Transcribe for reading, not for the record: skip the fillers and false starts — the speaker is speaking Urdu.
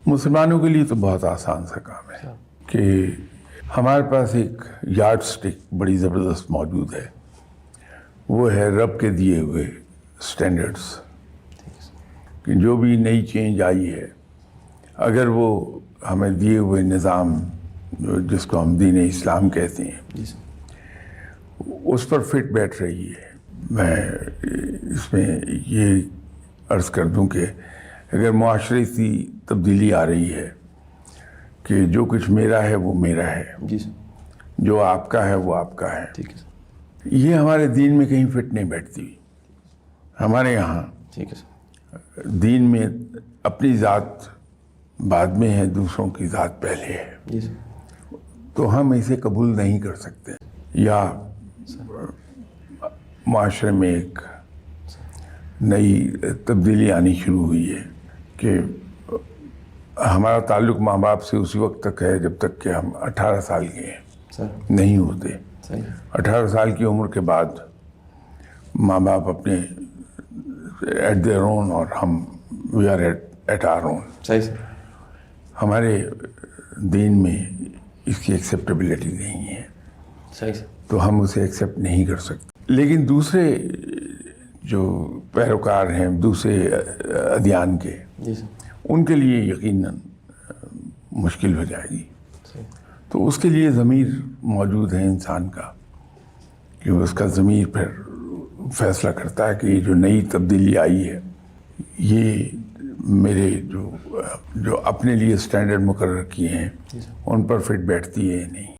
مسلمانوں کے لیے تو بہت آسان سا کام ہے کہ ہمارے پاس ایک یارڈ سٹک بڑی زبردست موجود ہے، وہ ہے رب کے دیے ہوئے سٹینڈرڈز، کہ جو بھی نئی چینج آئی ہے اگر وہ ہمیں دیے ہوئے نظام جس کو ہم دین اسلام کہتے ہیں اس پر فٹ بیٹھ رہی ہے. میں اس میں یہ عرض کر دوں کہ اگر معاشرتی تبدیلی آ رہی ہے کہ جو کچھ میرا ہے وہ میرا ہے، جو آپ کا ہے وہ آپ کا ہے، یہ ہمارے دین میں کہیں فٹ نہیں بیٹھتی. ہمارے یہاں دین میں اپنی ذات بعد میں ہے، دوسروں کی ذات پہلے ہے، تو ہم اسے قبول نہیں کر سکتے. یا معاشرے میں ایک نئی تبدیلی آنی شروع ہوئی ہے کہ ہمارا تعلق ماں باپ سے اسی وقت تک ہے جب تک کہ ہم 18 سال کے ہیں، نہیں ہوتے. 18 سال کی عمر کے بعد ماں باپ اپنے ایٹ دیئر اون اور ہم we are at are on. ہمارے دین میں اس کی ایکسیپٹیبلٹی نہیں ہے، تو ہم اسے ایکسیپٹ نہیں کر سکتے. لیکن دوسرے جو پیروکار ہیں دوسرے ادیان کے، ان کے لیے یقیناً مشکل ہو جائے گی. تو اس کے لیے ضمیر موجود ہے انسان کا کہ اس کا ضمیر پھر فیصلہ کرتا ہے کہ یہ جو نئی تبدیلی آئی ہے یہ میرے جو اپنے لیے سٹینڈرڈ مقرر کیے ہیں ان پر فٹ بیٹھتی ہے نہیں.